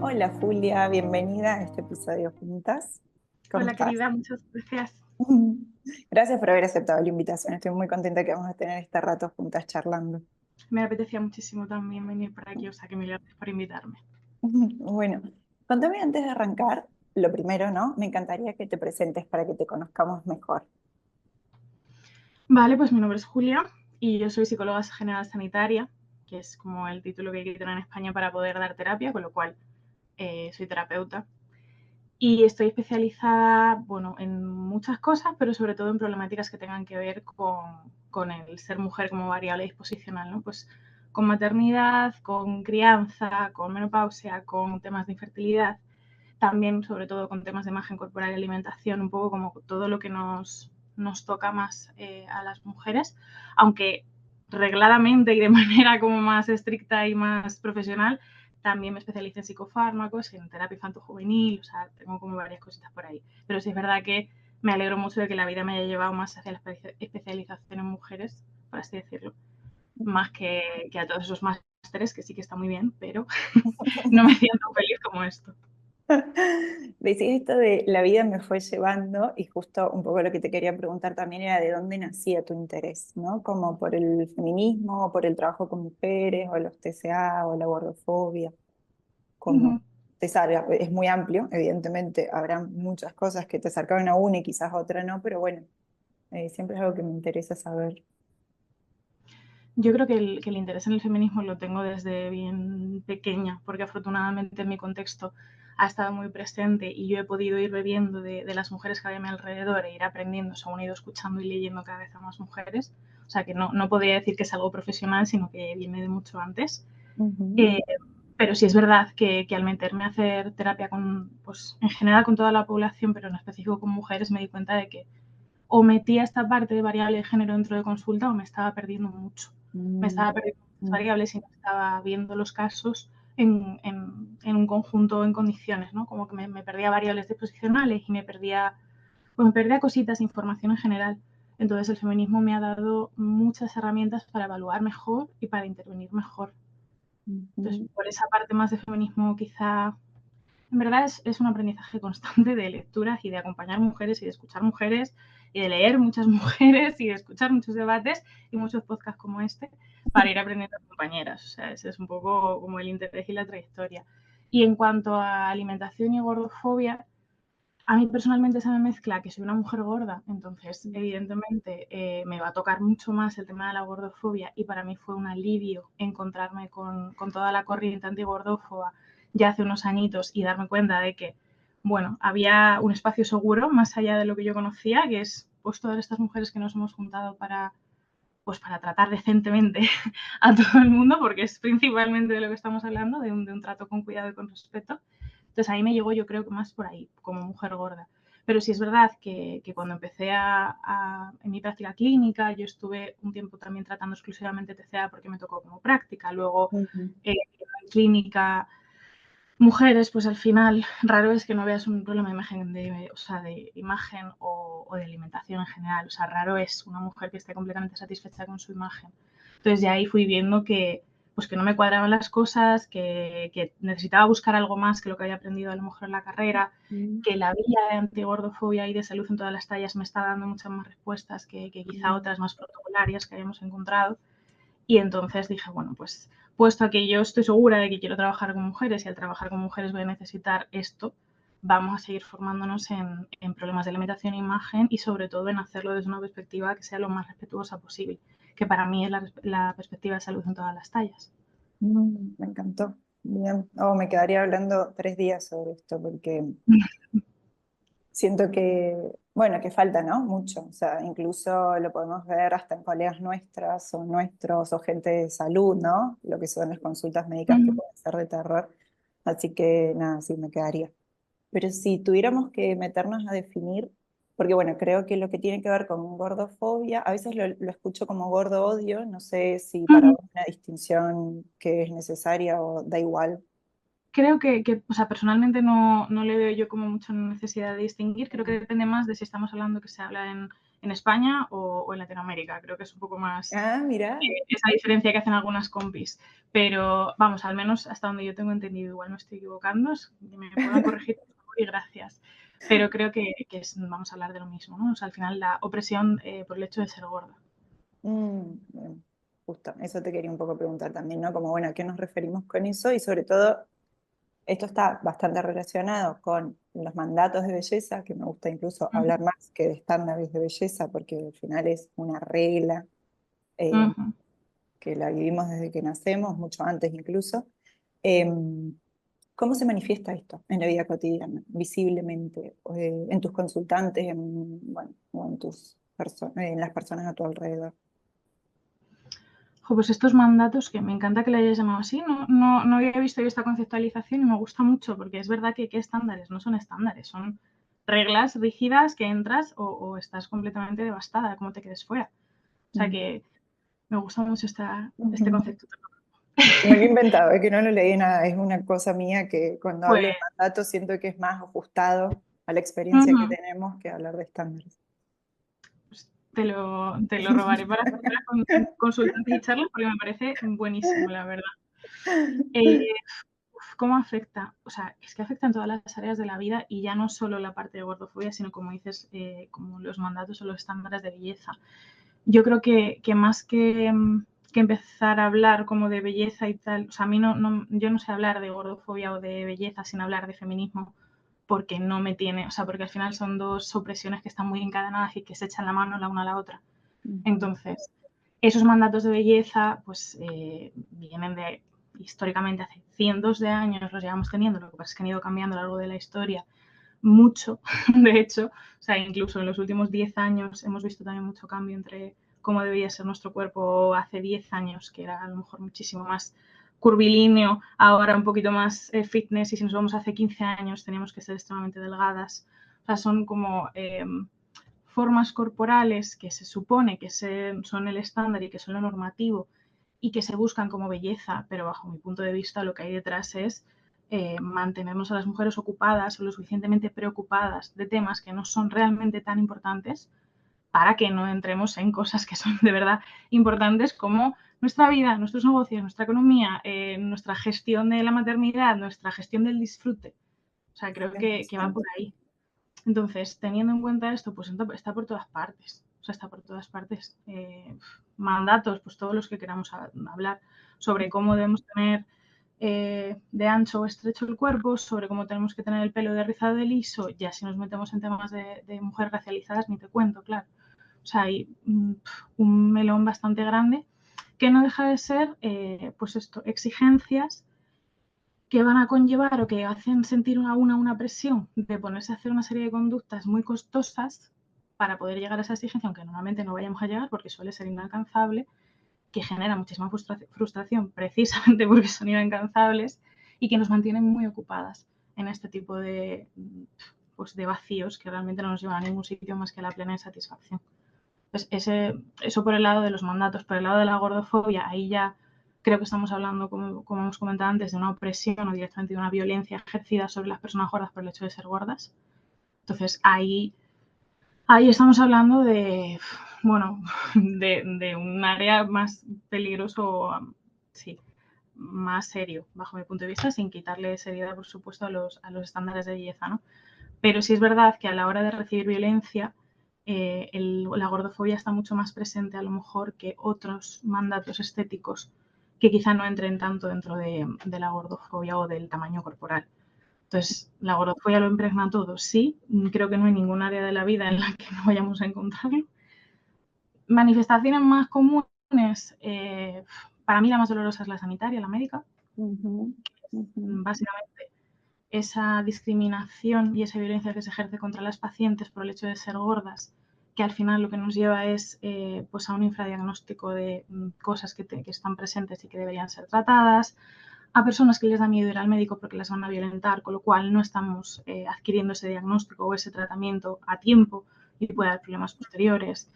Hola Julia, bienvenida a este episodio juntas. ¿Cómo Hola estás? querida, muchas gracias. Gracias por haber aceptado la invitación. Estoy muy contenta que vamos a tener este rato juntas charlando. Me apetecía muchísimo también venir por aquí, o sea que mil gracias por invitarme. Bueno, contame antes de arrancar, lo primero, ¿no? Me encantaría que te presentes para que te conozcamos mejor. Vale, pues mi nombre es Julia y yo soy psicóloga general sanitaria, que es como el título que hay que tener en España para poder dar terapia, con lo cual soy terapeuta. Y estoy especializada, bueno, en muchas cosas, pero sobre todo en problemáticas que tengan que ver con el ser mujer como variable disposicional, ¿no? Pues con maternidad, con crianza, con menopausia, con temas de infertilidad. También, sobre todo, con temas de imagen corporal y alimentación, un poco como todo lo que nos toca más a las mujeres, aunque regladamente y de manera como más estricta y más profesional, también me especializo en psicofármacos, en terapia infanto-juvenil, o sea, tengo como varias cositas por ahí. Pero sí es verdad que me alegro mucho de que la vida me haya llevado más hacia la especialización en mujeres, por así decirlo, más que a todos esos másteres, que sí que está muy bien, pero no me siento feliz como esto. Decís esto de la vida me fue llevando y justo un poco lo que te quería preguntar también era de dónde nacía tu interés, ¿no? Como por el feminismo, o por el trabajo con mujeres, o los TCA, o la gordofobia. Como Ujú. te salga. Es muy amplio, evidentemente habrá muchas cosas que te acercaron a una y quizás a otra no, pero bueno, siempre es algo que me interesa saber. Yo creo que el interés en el feminismo lo tengo desde bien pequeña, porque afortunadamente en mi contexto ha estado muy presente y yo he podido ir bebiendo de las mujeres que hay a mi alrededor e ir aprendiendo según he ido escuchando y leyendo cada vez a más mujeres. O sea que no podría decir que es algo profesional, sino que viene de mucho antes. Ujú. Eh, pero sí es verdad que al meterme a hacer terapia con, pues en general con toda la población, pero en específico con mujeres, me di cuenta de que o metía esta parte de variable de género dentro de consulta o me estaba perdiendo mucho. Me Mm, estaba perdiendo muchas mm, variables y no estaba viendo los casos en un conjunto en condiciones, ¿no? Como que me perdía variables disposicionales y pues me perdía cositas, información en general. Entonces el feminismo me ha dado muchas herramientas para evaluar mejor y para intervenir mejor. Entonces, ujú. por esa parte más de feminismo quizá en verdad es un aprendizaje constante de lecturas y de acompañar mujeres y de escuchar mujeres y de leer muchas mujeres y de escuchar muchos debates y muchos podcasts como este para ir aprendiendo a compañeras. O sea, ese es un poco como el interés y la trayectoria. Y en cuanto a alimentación y gordofobia, a mí personalmente se me mezcla que soy una mujer gorda, entonces evidentemente me va a tocar mucho más el tema de la gordofobia y para mí fue un alivio encontrarme con toda la corriente antigordófoba ya hace unos añitos y darme cuenta de que, bueno, había un espacio seguro más allá de lo que yo conocía, que es pues todas estas mujeres que nos hemos juntado para tratar decentemente a todo el mundo, porque es principalmente de lo que estamos hablando, de un trato con cuidado y con respeto. Entonces ahí me llegó yo creo que más por ahí, como mujer gorda. Pero sí es verdad que cuando empecé en mi práctica clínica, yo estuve un tiempo también tratando exclusivamente TCA porque me tocó como práctica, luego Ujú. en clínica mujeres, pues al final raro es que no veas un problema de imagen, o sea, de imagen o de alimentación en general. O sea, raro es una mujer que esté completamente satisfecha con su imagen. Entonces ya ahí fui viendo pues que no me cuadraban las cosas, que necesitaba buscar algo más que lo que había aprendido a lo mejor en la carrera, Mm, que la vía de antigordofobia y de salud en todas las tallas me está dando muchas más respuestas que quizá mm, otras más protocolarias que habíamos encontrado. Y entonces dije, bueno, pues puesto a que yo estoy segura de que quiero trabajar con mujeres y al trabajar con mujeres voy a necesitar esto, vamos a seguir formándonos en problemas de alimentación e imagen y sobre todo en hacerlo desde una perspectiva que sea lo más respetuosa posible, que para mí es la perspectiva de salud en todas las tallas. me encantó. Bien. Oh, me quedaría hablando 3 días sobre esto porque siento que, bueno, que falta, ¿no? Mucho. O sea, incluso lo podemos ver hasta en colegas nuestras o nuestros o gente de salud, ¿no? Lo que son las consultas médicas que Mm. pueden ser de terror. Así que nada, sí, me quedaría. Pero si tuviéramos que meternos a definir, porque bueno, creo que lo que tiene que ver con gordofobia, a veces lo escucho como gordo odio, no sé si para Mm. vos es una distinción que es necesaria o da igual. Creo o sea, personalmente no le veo yo como mucha necesidad de distinguir. Creo que Mm, depende más de si estamos hablando que se habla en España o en Latinoamérica. Creo que es un poco más Ah, mira. esa diferencia que hacen algunas compis. Pero vamos, al menos hasta donde yo tengo entendido, igual me estoy equivocando, me puedan corregir, por favor, y gracias. Pero creo que vamos a hablar de lo mismo, ¿no? O sea, al final la opresión por el hecho de ser gorda. Bueno, justo, eso te quería un poco preguntar también, ¿no? Como, bueno, ¿a qué nos referimos con eso? Y sobre todo, esto está bastante relacionado con los mandatos de belleza, que me gusta incluso Ujú, hablar más que de estándares de belleza, porque al final es una regla eh, ujú. que la vivimos desde que nacemos, mucho antes incluso. Em, ¿Cómo se manifiesta esto en la vida cotidiana, visiblemente, en tus consultantes, bueno, o en en las personas a tu alrededor? Pues estos mandatos, que me encanta que le hayas llamado así, no había visto yo esta conceptualización y me gusta mucho, porque es verdad que ¿qué estándares? No son estándares, son reglas rígidas que entras o estás completamente devastada, como te quedes fuera. O sea Mm. que me gusta mucho este Ujú. concepto. No lo he inventado, es que no lo leí nada, es una cosa mía que cuando Pues hablo de mandato siento que es más ajustado a la experiencia que ujú, tenemos que hablar de estándares. pues te lo robaré para futuras consultas y charlas porque me parece buenísimo, la verdad. Eh, ¿Cómo afecta? O sea, es que afecta en todas las áreas de la vida y ya no solo la parte de gordofobia, sino como dices, como los mandatos o los estándares de belleza. Yo creo que más que empezar a hablar como de belleza y tal, o sea, a mí yo no sé hablar de gordofobia o de belleza sin hablar de feminismo porque no me tiene, o sea, porque al final son dos opresiones que están muy encadenadas y que se echan la mano la una a la otra. Ujú. Entonces, esos mandatos de belleza, pues vienen de históricamente hace cientos de años, los llevamos teniendo, lo que pasa es que han ido cambiando a lo largo de la historia mucho, de hecho, o sea, incluso en los últimos 10 años hemos visto también mucho cambio entre cómo debía ser nuestro cuerpo hace 10 años, que era a lo mejor muchísimo más curvilíneo, ahora un poquito más fitness, y si nos vamos hace 15 años teníamos que ser extremadamente delgadas. O sea, son como formas corporales que se supone que son el estándar y que son lo normativo y que se buscan como belleza, pero bajo mi punto de vista lo que hay detrás es mantenernos a las mujeres ocupadas o lo suficientemente preocupadas de temas que no son realmente tan importantes para que no entremos en cosas que son de verdad importantes como nuestra vida, nuestros negocios, nuestra economía, nuestra gestión de la maternidad, nuestra gestión del disfrute. O sea, creo que va por 100%. ahí. Entonces, teniendo en cuenta esto, pues está por todas partes. O sea, está por todas partes. Mandatos, pues todos los que queramos hablar sobre cómo debemos tener de ancho o estrecho el cuerpo, sobre cómo tenemos que tener el pelo de rizado de liso, ya si nos metemos en temas de mujeres racializadas, ni te cuento, claro. O sea, hay un melón bastante grande que no deja de ser, pues esto, exigencias que van a conllevar o que hacen sentir una presión de ponerse a hacer una serie de conductas muy costosas para poder llegar a esa exigencia, aunque normalmente no vayamos a llegar porque suele ser inalcanzable, que genera muchísima frustración precisamente porque son inalcanzables y que nos mantienen muy ocupadas en este tipo pues, de vacíos que realmente no nos llevan a ningún sitio más que a la plena insatisfacción. Entonces, eso por el lado de los mandatos, por el lado de la gordofobia, ahí ya creo que estamos hablando, como hemos comentado antes, de una opresión o directamente de una violencia ejercida sobre las personas gordas por el hecho de ser gordas. Entonces, ahí estamos hablando de, bueno, de un área más peligroso, sí, más serio, bajo mi punto de vista, sin quitarle seriedad, por supuesto, a los estándares de belleza, ¿no? Pero sí es verdad que a la hora de recibir violencia, la gordofobia está mucho más presente a lo mejor que otros mandatos estéticos que quizá no entren tanto dentro de la gordofobia o del tamaño corporal. Entonces, la gordofobia lo impregna todo, sí, creo que no hay ningún área de la vida en la que no vayamos a encontrarlo. Manifestaciones más comunes, para mí la más dolorosa es la sanitaria, la médica, Ujú, ujú. básicamente esa discriminación y esa violencia que se ejerce contra las pacientes por el hecho de ser gordas, que al final lo que nos lleva es pues a un infradiagnóstico de cosas que están presentes y que deberían ser tratadas, a personas que les da miedo ir al médico porque las van a violentar, con lo cual no estamos adquiriendo ese diagnóstico o ese tratamiento a tiempo y puede haber problemas posteriores,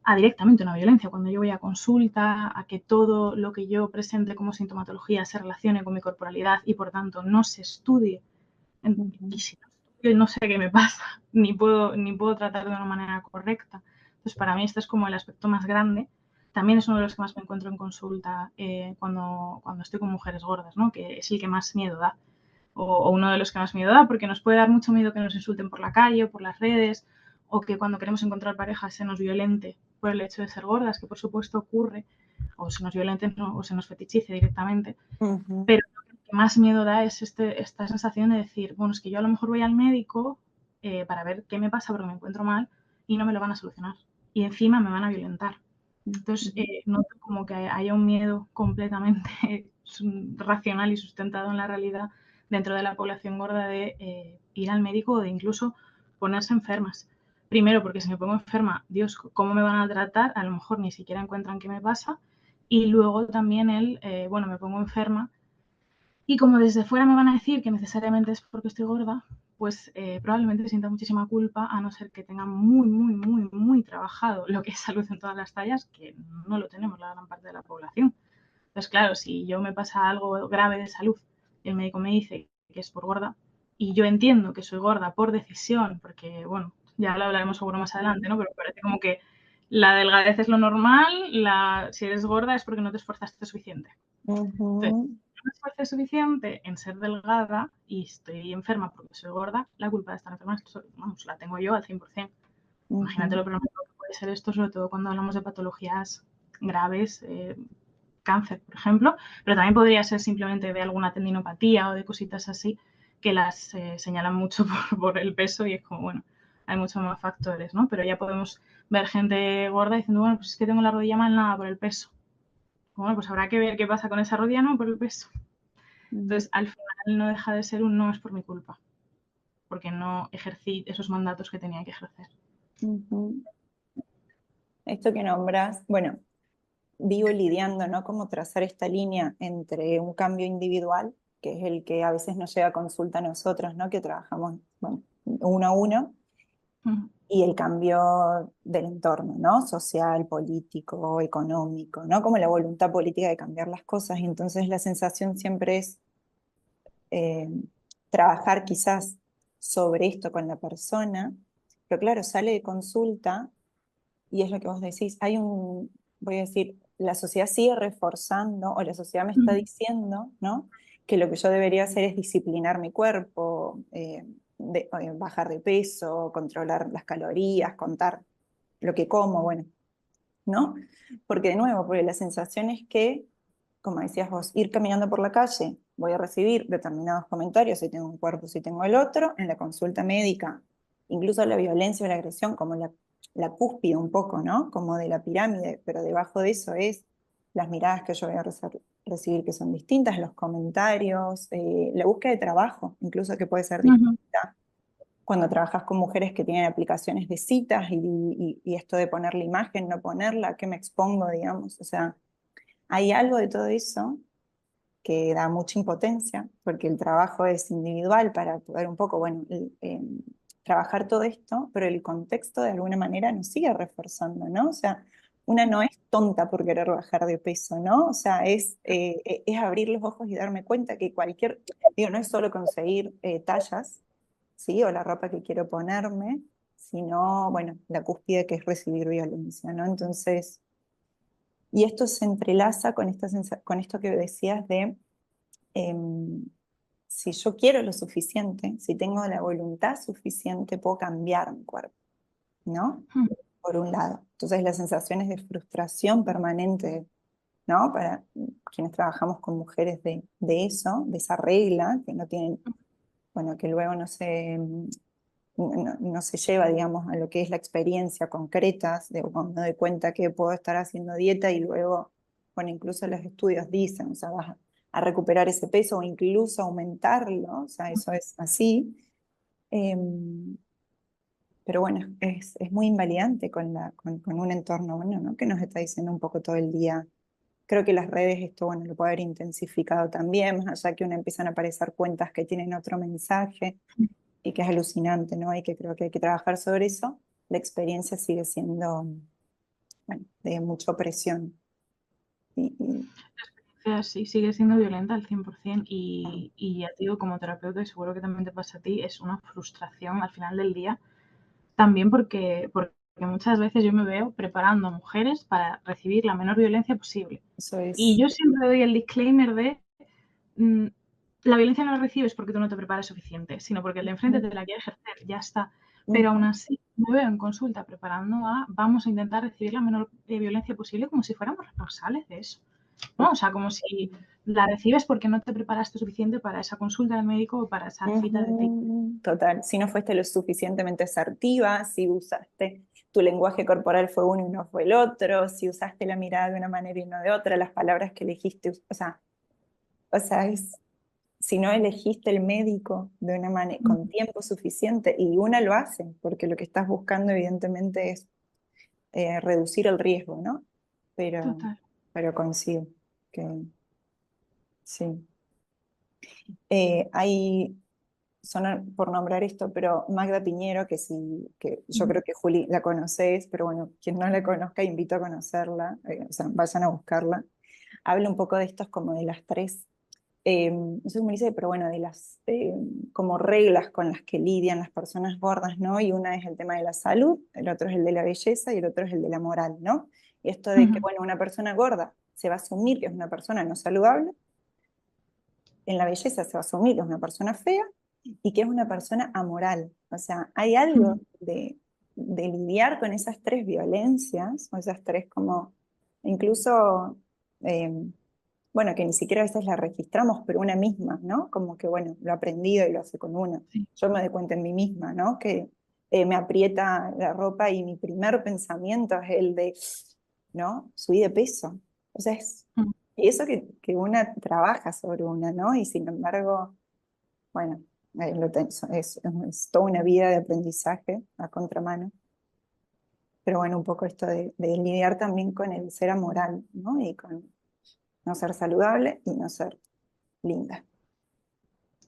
a directamente una violencia, cuando yo voy a consulta, a que todo lo que yo presente como sintomatología se relacione con mi corporalidad y por tanto no se estudie. Y Ujú. si no estudio, no sé qué me pasa, ni puedo tratar de una manera correcta. Entonces, para mí este es como el aspecto más grande. También es uno de los que más me encuentro en consulta cuando estoy con mujeres gordas, ¿no? Que es el que más miedo da. O uno de los que más miedo da, porque nos puede dar mucho miedo que nos insulten por la calle o por las redes, o que cuando queremos encontrar pareja se nos violente por el hecho de ser gordas, que por supuesto ocurre, o se nos violente o se nos fetichice directamente. Ujú. Pero lo que más miedo da es esta sensación de decir, bueno, es que yo a lo mejor voy al médico para ver qué me pasa porque me encuentro mal y no me lo van a solucionar. Y encima me van a violentar. Entonces, Ujú. noto como que haya un miedo completamente racional y sustentado en la realidad dentro de la población gorda de ir al médico o de incluso ponerse enfermas. Primero, porque si me pongo enferma, Dios, ¿cómo me van a tratar? A lo mejor ni siquiera encuentran qué me pasa. Y luego también bueno, me pongo enferma y como desde fuera me van a decir que necesariamente es porque estoy gorda, pues probablemente sienta muchísima culpa, a no ser que tenga muy, muy, muy, muy trabajado lo que es salud en todas las tallas, que no lo tenemos la gran parte de la población. Entonces, claro, si yo me pasa algo grave de salud y el médico me dice que es por gorda, y yo entiendo que soy gorda por decisión, porque, bueno, ya lo hablaremos seguro más adelante, ¿no? Pero parece como que la delgadez es lo normal, si eres gorda es porque no te esforzaste suficiente. Entonces, Ujú. no me esfuerzo suficiente en ser delgada y estoy enferma porque soy gorda, la culpa de estar enferma vamos, la tengo yo al 100%. Imagínate Ujú. lo problemático que puede ser esto, sobre todo cuando hablamos de patologías graves, cáncer, por ejemplo, pero también podría ser simplemente de alguna tendinopatía o de cositas así que las señalan mucho por el peso y es como, bueno, hay muchos más factores, ¿no? Pero ya podemos ver gente gorda diciendo, bueno, pues es que tengo la rodilla mal nada por el peso. Bueno, pues habrá que ver qué pasa con esa rodilla, no por el peso. Ujú. Entonces, al final no deja de ser un no es por mi culpa, porque no ejercí esos mandatos que tenía que ejercer. Ujú. Esto que nombras, bueno, vivo lidiando, ¿no? Cómo trazar esta línea entre un cambio individual, que es el que a veces nos lleva a consulta a nosotros, ¿no? Que trabajamos, bueno, uno a uno, Ujú. y el cambio del entorno, ¿no? Social, político, económico, ¿no? Como la voluntad política de cambiar las cosas. Y entonces la sensación siempre es eh, trabajar quizás sobre esto con la persona, pero claro, sale de consulta y es lo que vos decís, hay voy a decir, la sociedad sigue reforzando o la sociedad me está Ujú. diciendo, ¿no? Que lo que yo debería hacer es disciplinar mi cuerpo, bajar de peso, controlar las calorías, contar lo que como, bueno, ¿no? Porque de nuevo, porque la sensación es que, como decías vos, ir caminando por la calle, voy a recibir determinados comentarios, si tengo un cuerpo, si tengo el otro, en la consulta médica, incluso la violencia o la agresión como la cúspide un poco, ¿no? Como de la pirámide, pero debajo de eso es las miradas que yo voy a recibir que son distintas, los comentarios, la búsqueda de trabajo, incluso que puede ser Ujú. distinta cuando trabajas con mujeres que tienen aplicaciones de citas y esto de poner la imagen, no ponerla, ¿a qué me expongo, digamos? O sea, hay algo de todo eso que da mucha impotencia, porque el trabajo es individual para poder un poco, bueno, trabajar todo esto, pero el contexto de alguna manera nos sigue reforzando, ¿no? O sea, una no es tonta por querer bajar de peso, ¿no? O sea, es abrir los ojos y darme cuenta que digo, no es solo conseguir tallas, ¿sí? O la ropa que quiero ponerme, sino, bueno, la cúspide que es recibir violencia, ¿no? Entonces, y esto se entrelaza con, con esto que decías de em, si yo quiero lo suficiente, si tengo la voluntad suficiente, puedo cambiar mi cuerpo, ¿no? Por un lado. Entonces las sensaciones de frustración permanente, ¿no? Para quienes trabajamos con mujeres de eso, de esa regla, que no tienen, bueno, que luego no se lleva, digamos, a lo que es la experiencia concreta, de cuando me doy cuenta que puedo estar haciendo dieta y luego, bueno, incluso los estudios dicen, o sea, vas a recuperar ese peso o incluso aumentarlo, o sea, eso es así. Em, pero bueno, es muy invalidante con un entorno, bueno, ¿no? Que nos está diciendo un poco todo el día. Creo que las redes esto, bueno, lo puede haber intensificado también, más allá que uno empiezan a aparecer cuentas que tienen otro mensaje y que es alucinante, ¿no? Y que creo que hay que trabajar sobre eso. La experiencia sigue siendo, bueno, de mucha opresión. Y, Sí, sigue siendo violenta al 100% y ya te digo, como terapeuta, y seguro que también te pasa a ti, es una frustración al final del día, también porque muchas veces yo me veo preparando a mujeres para recibir la menor violencia posible. Eso Y es. yo siempre doy el disclaimer de mm, la violencia no la recibes porque tú no te preparas suficiente, sino porque el de enfrente te la quiere ejercer, ya está. Pero aún así, me veo en consulta preparando a, vamos a intentar recibir la menor violencia posible como si fuéramos responsables de eso. ¿No? O sea, como si la recibes porque no te preparaste suficiente para esa consulta del médico o para esa cita de TI. Total, si no fuiste lo suficientemente asertiva, si usaste tu lenguaje corporal fue uno y no fue el otro, si usaste la mirada de una manera y no de otra, las palabras que elegiste, o sea, si no elegiste el médico de una manera con tiempo suficiente, y una lo hace, porque lo que estás buscando evidentemente es reducir el riesgo, ¿no? Pero, Total. pero coincido que sí. Hay por nombrar esto, pero Magda Piñero, que sí, que yo creo que Juli la conoces, pero bueno, quien no la conozca, invito a conocerla, o sea, vayan a buscarla. Habla un poco de estos como de las tres, no sé cómo dice, pero bueno, de las como reglas con las que lidian las personas gordas, ¿no? Y una es el tema de la salud, el otro es el de la belleza y el otro es el de la moral, ¿no? Y esto de que, bueno, una persona gorda se va a asumir que es una persona no saludable, en la belleza se va a asumir que es una persona fea y que es una persona amoral. O sea, hay algo de lidiar con esas tres violencias, o esas tres como, incluso, eh, bueno, que ni siquiera a veces la registramos, pero una misma, ¿no? Como que, bueno, lo he aprendido y lo hace con una. Sí. Yo me doy cuenta en mí misma, ¿no? Que me aprieta la ropa y mi primer pensamiento es el de, ¿no? Subí de peso. O sea, y eso que una trabaja sobre una, ¿no? Y sin embargo, bueno, es toda una vida de aprendizaje a contramano. Pero bueno, un poco esto de lidiar también con el ser amoral, ¿no? Y con no ser saludable y no ser linda.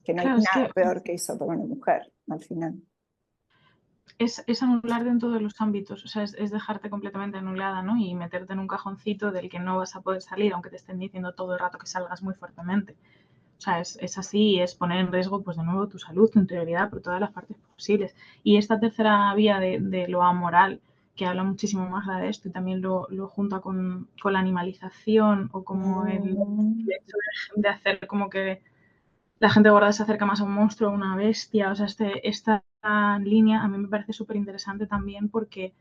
Que no hay Claro, es nada que peor que eso para una mujer, al final. es anularte en todos los ámbitos, o sea, es dejarte completamente anulada, ¿no? Y meterte en un cajoncito del que no vas a poder salir, aunque te estén diciendo todo el rato que salgas muy fuertemente. O sea, es así, es poner en riesgo, pues de nuevo, tu salud, tu integridad, por todas las partes posibles. Y esta tercera vía de lo amoral, que habla muchísimo más de esto y también lo junta con la animalización o como el hecho de hacer como que la gente gorda se acerca más a un monstruo, a una bestia. O sea, esta línea a mí me parece súper interesante también porque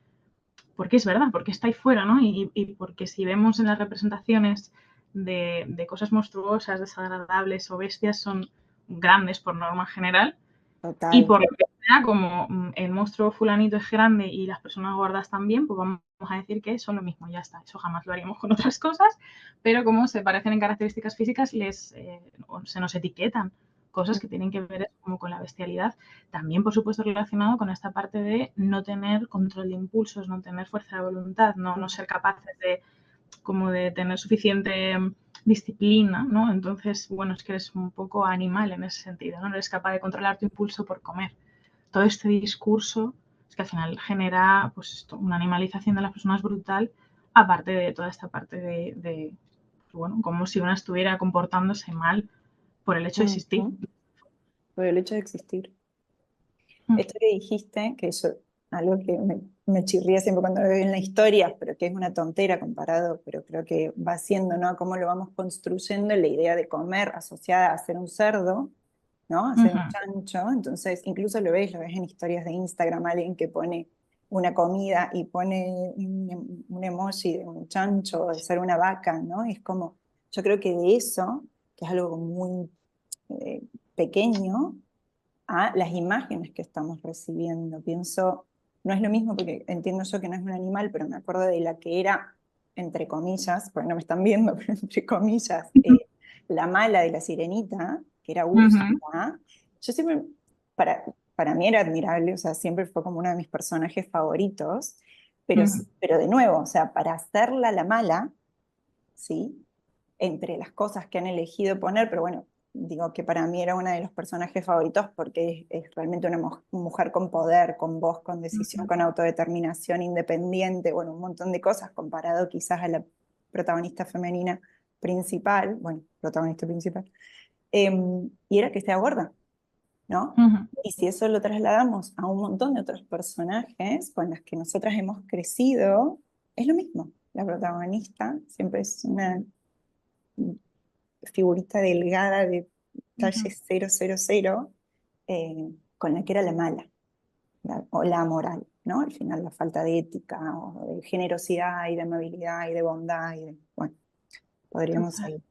es verdad, porque está ahí fuera, ¿no? Y porque si vemos en las representaciones de cosas monstruosas, desagradables o bestias, son grandes por norma general. Y Total, por lo que sea, como el monstruo fulanito es grande y las personas gordas también, pues vamos a decir que son lo mismo, ya está. Eso jamás lo haríamos con otras cosas, pero como se parecen en características físicas, se nos etiquetan cosas que tienen que ver como con la bestialidad. También, por supuesto, relacionado con esta parte de no tener control de impulsos, no tener fuerza de voluntad, no ser capaces de tener suficiente disciplina, ¿no? Entonces, bueno, es que eres un poco animal en ese sentido, ¿no? No eres capaz de controlar tu impulso por comer. Todo este discurso es que al final genera, pues esto, una animalización de las personas brutal, aparte de toda esta parte bueno, como si una estuviera comportándose mal por el hecho de existir. por el hecho de existir. Esto que dijiste, que eso, algo que me chirría siempre cuando lo veo en la historia, pero que es una tontera comparado, pero creo que va siendo, ¿no? Cómo lo vamos construyendo la idea de comer asociada a ser un cerdo, ¿no? A ser un chancho. Entonces, incluso lo ves en historias de Instagram, alguien que pone una comida y pone un emoji de un chancho, de ser una vaca, ¿no? Y es como, yo creo que de eso, que es algo muy pequeño, a las imágenes que estamos recibiendo. Pienso, no es lo mismo porque entiendo yo que no es un animal, pero me acuerdo de la que era, entre comillas, porque no me están viendo, pero entre comillas, la mala de la sirenita, que era Úrsula. Yo siempre, para, para mí era admirable, o sea, siempre fue como uno de mis personajes favoritos, pero de nuevo, o sea, para hacerla la mala, ¿sí? Entre las cosas que han elegido poner, pero bueno, digo que para mí era una de los personajes favoritos porque es realmente una mujer con poder, con voz, con decisión, con autodeterminación independiente, bueno, un montón de cosas comparado quizás a la protagonista femenina principal, bueno, protagonista principal, y era que sea gorda. ¿no? Ujú. Y si eso lo trasladamos a un montón de otros personajes con los que nosotras hemos crecido, es lo mismo. La protagonista siempre es una figurita delgada de talle Ujú. 000, con la que era la mala, o la moral, ¿no? Al final la falta de ética, o de generosidad y de amabilidad y de bondad, y de, bueno, podríamos Total. seguir.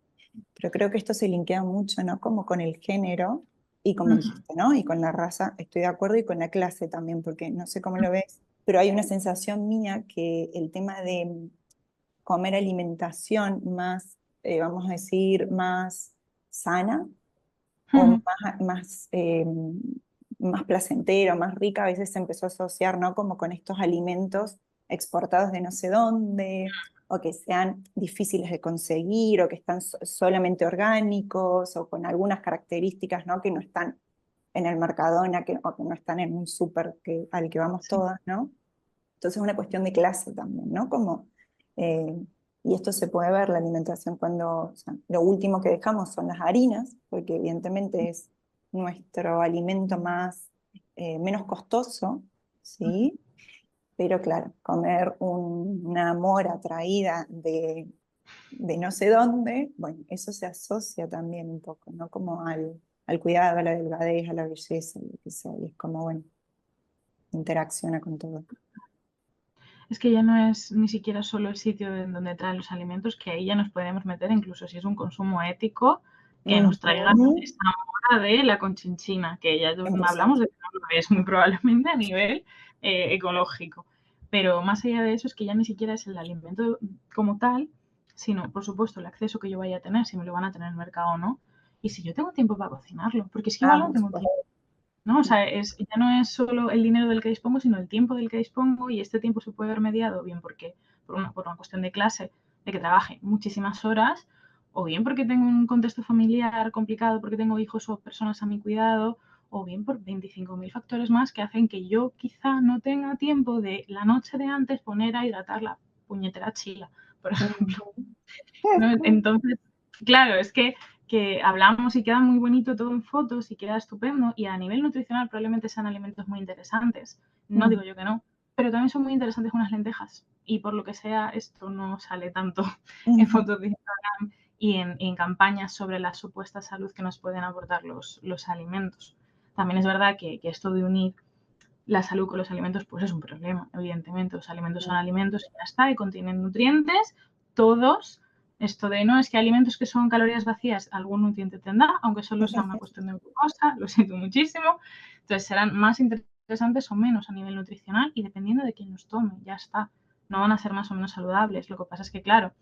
Pero creo que esto se linkea mucho, ¿no? Como con el género y como Ujú. dijiste, ¿no? Y con la raza, estoy de acuerdo, y con la clase también, porque no sé cómo lo ves, pero hay una sensación mía que el tema de comer alimentación más, vamos a decir, más sana o Ujú. más placentera, más rica, a veces se empezó a asociar, ¿no? Como con estos alimentos exportados de no sé dónde, o que sean difíciles de conseguir, o que están solamente orgánicos, o con algunas características, ¿no? Que no están en el Mercadona, o que no están en un súper al que vamos Sí. todas, ¿no? Entonces es una cuestión de clase también, ¿no? Como, eh, y esto se puede ver, la alimentación, cuando, o sea, lo último que dejamos son las harinas, porque evidentemente es nuestro alimento más, menos costoso, ¿sí? Pero claro, comer una mora traída de no sé dónde, bueno, eso se asocia también un poco, ¿no? Como al cuidado, a la delgadez, a la belleza, lo que sea, y es como, bueno, interacciona con todo. Es que ya no es ni siquiera solo el sitio en donde traen los alimentos, que ahí ya nos podemos meter, incluso si es un consumo ético, que nos traigan Ujú. esa mora de la conchinchina, que ya hablamos 100%. de que no lo es muy probablemente a nivel ecológico. Pero más allá de eso es que ya ni siquiera es el alimento como tal, sino, por supuesto, el acceso que yo vaya a tener, si me lo van a tener en el mercado o no, y si yo tengo tiempo para cocinarlo, porque es que igual Ah, no por tengo supuesto. tiempo. ¿No? O sea, ya no es solo el dinero del que dispongo, sino el tiempo del que dispongo, y este tiempo se puede ver mediado bien porque por una cuestión de clase, de que trabaje muchísimas horas, o bien porque tengo un contexto familiar complicado, porque tengo hijos o personas a mi cuidado, o bien por 25.000 factores más que hacen que yo quizá no tenga tiempo de la noche de antes poner a hidratar la puñetera chila, por ejemplo. ¿No? Entonces, claro, es que hablamos y queda muy bonito todo en fotos y queda estupendo, y a nivel nutricional probablemente sean alimentos muy interesantes, no Ujú. digo yo que no, pero también son muy interesantes unas lentejas, y por lo que sea esto no sale tanto en Ujú. fotos de Instagram y en campañas sobre la supuesta salud que nos pueden aportar los alimentos. También es verdad que esto de unir la salud con los alimentos pues es un problema, evidentemente. Los alimentos son alimentos y ya está, y contienen nutrientes, todos. Esto de no, es que alimentos que son calorías vacías, algún nutriente tendrá, aunque solo sea una cuestión de glucosa, lo siento muchísimo. Entonces serán más interesantes o menos a nivel nutricional, y dependiendo de quién los tome, ya está. No van a ser más o menos saludables. Lo que pasa es que, claro,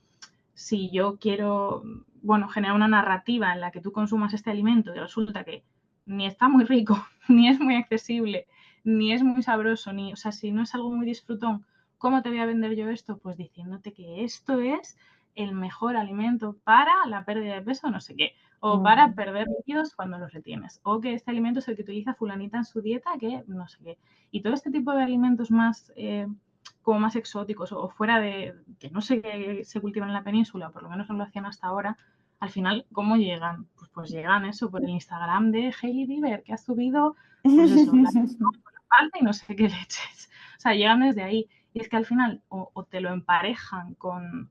si yo quiero, bueno, generar una narrativa en la que tú consumas este alimento y resulta que ni está muy rico, ni es muy accesible, ni es muy sabroso, o sea, si no es algo muy disfrutón, ¿cómo te voy a vender yo esto? Pues diciéndote que esto es el mejor alimento para la pérdida de peso, no sé qué, o para Ujú. perder líquidos cuando los retienes, o que este alimento es el que utiliza fulanita en su dieta, que no sé qué. Y todo este tipo de alimentos más como más exóticos, o fuera de que no sé qué se cultivan en la península, por lo menos no lo hacían hasta ahora, al final, ¿cómo llegan? Pues llegan eso, por el Instagram de Hailey Bieber, que ha subido, pues eso, la falda y no sé qué leches. O sea, llegan desde ahí. Y es que al final o te lo emparejan con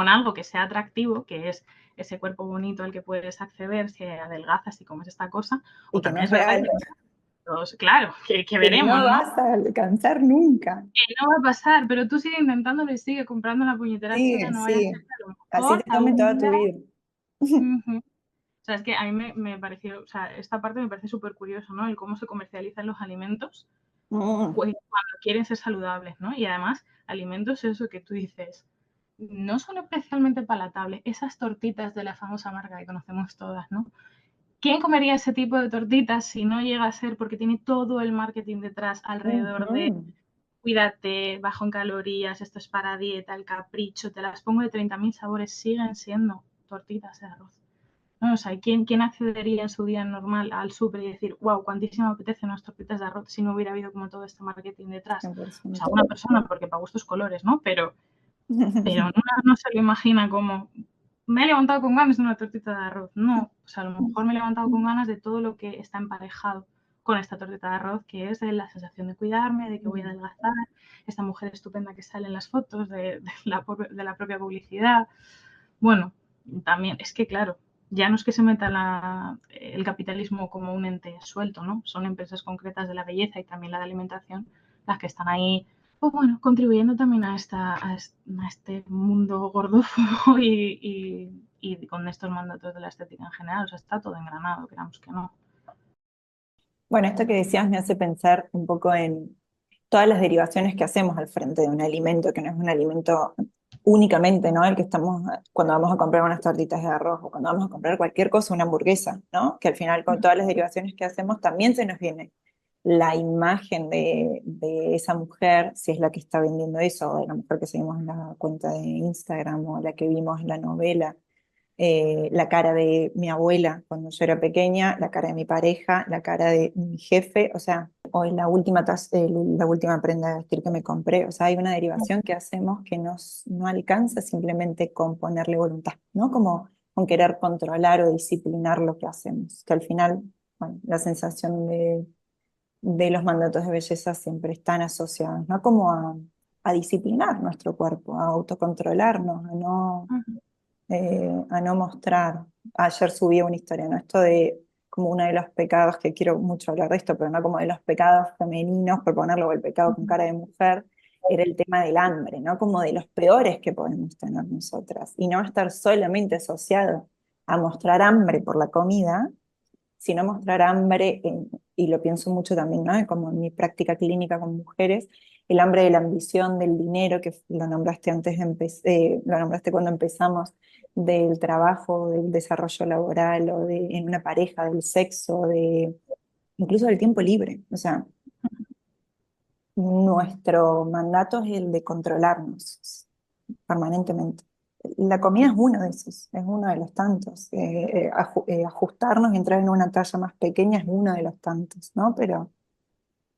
algo que sea atractivo, que es ese cuerpo bonito al que puedes acceder si adelgazas y comes esta cosa, Y o que no también es es verdad real, claro, que que veremos, no ¿no? vas a alcanzar nunca. Que no va a pasar, pero tú sigue intentándolo y sigue comprando la puñetera china, Sí, no vaya a ser sí, que a lo así mejor te tome algún toda tu día. vida. Ujú. O sea, es que a mí me pareció, o sea, esta parte me parece súper curioso, ¿no? El cómo se comercializan los alimentos Mm. pues, cuando quieren ser saludables, ¿no? Y además, alimentos, eso que tú dices, no son especialmente palatables. Esas tortitas de la famosa marca que conocemos todas, ¿no? ¿Quién comería ese tipo de tortitas si no llega a ser porque tiene todo el marketing detrás alrededor de Ujú. cuídate, bajo en calorías, esto es para dieta, el capricho, te las pongo de 30.000 sabores, siguen siendo tortitas de arroz? ¿No? O sea, ¿quién accedería en su día normal al súper y decir, wow, cuantísimo me apetece unas tortitas de arroz si no hubiera habido como todo este marketing detrás? Pues 100%. alguna persona, porque para gustos colores, ¿no? Pero no se lo imagina como me he levantado con ganas de una tortita de arroz. No, o sea, a lo mejor me he levantado con ganas de todo lo que está emparejado con esta tortita de arroz, que es de la sensación de cuidarme, de que voy a adelgazar, esta mujer estupenda que sale en las fotos, de la propia publicidad. Bueno, también es que, claro, ya no es que se meta el capitalismo como un ente suelto, ¿no? Son empresas concretas de la belleza y también la de alimentación las que están ahí, pues bueno, contribuyendo también a este mundo gordófobo y con estos mandatos de la estética en general. O sea, está todo engranado, queramos que no. Bueno, esto que decías me hace pensar un poco en todas las derivaciones que hacemos al frente de un alimento, que no es un alimento únicamente, ¿no? El que estamos, cuando vamos a comprar unas tortitas de arroz o cuando vamos a comprar cualquier cosa, una hamburguesa, ¿no? Que al final con todas las derivaciones que hacemos también se nos viene la imagen de esa mujer, si es la que está vendiendo eso, o de la mujer que seguimos en la cuenta de Instagram o la que vimos en la novela, la cara de mi abuela cuando yo era pequeña, la cara de mi pareja, la cara de mi jefe, o sea, o en la última prenda de vestir que me compré, o sea, hay una derivación que hacemos que no alcanza simplemente con ponerle voluntad, ¿no? Como con querer controlar o disciplinar lo que hacemos, que al final, bueno, la sensación de los mandatos de belleza siempre están asociados, ¿no? Como a disciplinar nuestro cuerpo, a autocontrolarnos, a no mostrar. Ayer subí una historia, ¿no? Esto de como uno de los pecados, que quiero mucho hablar de esto, pero no como de los pecados femeninos, por ponerlo, o el pecado con cara de mujer, era el tema del hambre, ¿no? Como de los peores que podemos tener nosotras. Y no estar solamente asociado a mostrar hambre por la comida, sino mostrar hambre, y lo pienso mucho también, ¿no? Como en mi práctica clínica con mujeres, el hambre de la ambición, del dinero, que lo nombraste lo nombraste cuando empezamos, del trabajo, del desarrollo laboral, o en una pareja, del sexo, incluso del tiempo libre. O sea, nuestro mandato es el de controlarnos permanentemente. La comida es uno de esos, es uno de los tantos. Ajustarnos y entrar en una talla más pequeña es uno de los tantos, ¿no? Pero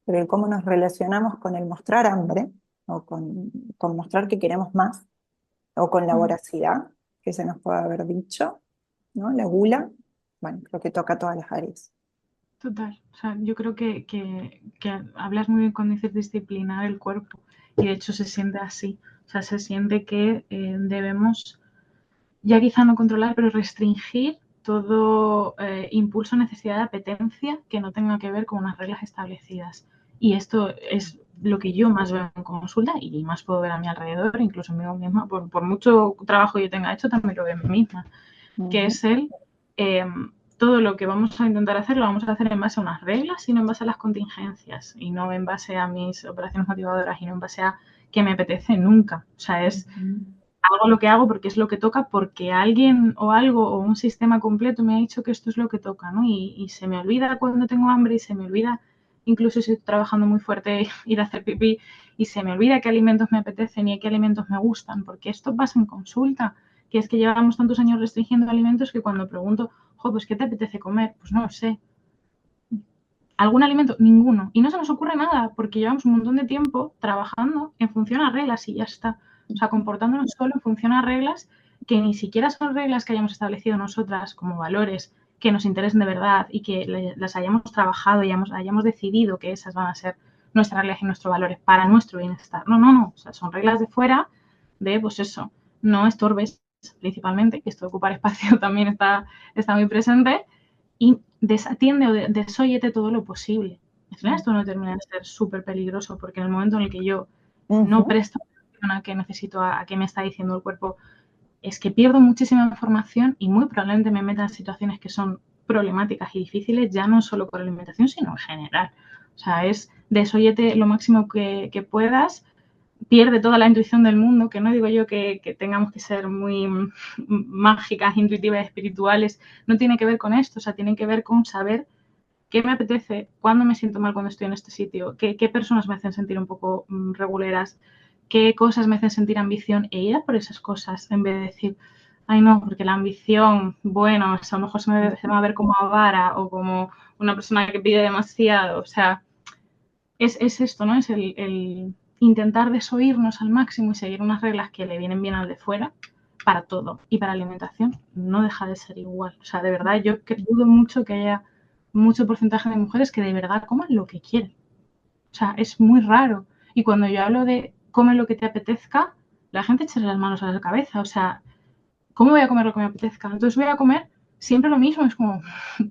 el cómo nos relacionamos con el mostrar hambre, o con mostrar que queremos más, o con la voracidad, que se nos puede haber dicho, ¿no? La gula, bueno, creo que toca todas las áreas. Total. O sea, yo creo que hablas muy bien cuando dices disciplinar el cuerpo. Y de hecho se siente así. O sea, se siente que debemos, ya quizá no controlar, pero restringir todo impulso, necesidad, apetencia que no tenga que ver con unas reglas establecidas. Y esto es lo que yo más veo en consulta y más puedo ver a mi alrededor, incluso en mí misma. Por mucho trabajo que yo tenga hecho, también lo veo en mí misma. Que es eh, todo lo que vamos a intentar hacer lo vamos a hacer en base a unas reglas y no en base a las contingencias y no en base a mis operaciones motivadoras y no en base a que me apetece nunca. O sea, es hago lo que hago porque es lo que toca, porque alguien o algo o un sistema completo me ha dicho que esto es lo que toca, ¿no? Y se me olvida cuando tengo hambre y se me olvida, incluso si estoy trabajando muy fuerte, ir a hacer pipí y se me olvida qué alimentos me apetecen y qué alimentos me gustan, porque esto pasa en consulta, que es que llevamos tantos años restringiendo alimentos que cuando pregunto, jo, pues ¿qué te apetece comer? Pues no lo sé. ¿Algún alimento? Ninguno. Y no se nos ocurre nada, porque llevamos un montón de tiempo trabajando en función a reglas y ya está. O sea, comportándonos solo en función a reglas que ni siquiera son reglas que hayamos establecido nosotras como valores que nos interesen de verdad y que las hayamos trabajado y hayamos decidido que esas van a ser nuestras reglas y nuestros valores para nuestro bienestar. No, no, no. O sea, son reglas de fuera de, pues eso, no estorbes principalmente, que esto de ocupar espacio también está muy presente, y desatiende o desóyete todo lo posible. Al final esto no termina de ser súper peligroso porque en el momento en el que yo no presto atención a qué necesito, a qué me está diciendo el cuerpo, es que pierdo muchísima información y muy probablemente me meta en situaciones que son problemáticas y difíciles, ya no solo con la alimentación, sino en general. O sea, es desóyete lo máximo que puedas, pierde toda la intuición del mundo, que no digo yo que tengamos que ser muy mágicas, intuitivas, espirituales, no tiene que ver con esto, o sea, tiene que ver con saber qué me apetece, cuándo me siento mal cuando estoy en este sitio, qué personas me hacen sentir un poco reguleras, qué cosas me hacen sentir ambición e ir a por esas cosas en vez de decir, ay no, porque la ambición, bueno, a lo mejor se me va a ver como avara o como una persona que pide demasiado, o sea, es esto, ¿no? Es el intentar desoírnos al máximo y seguir unas reglas que le vienen bien al de fuera, para todo. Y para alimentación no deja de ser igual. O sea, de verdad, yo dudo mucho que haya mucho porcentaje de mujeres que de verdad coman lo que quieren. O sea, es muy raro. Y cuando yo hablo de come lo que te apetezca, la gente echa las manos a la cabeza. O sea, ¿cómo voy a comer lo que me apetezca? Entonces voy a comer siempre lo mismo. Es como,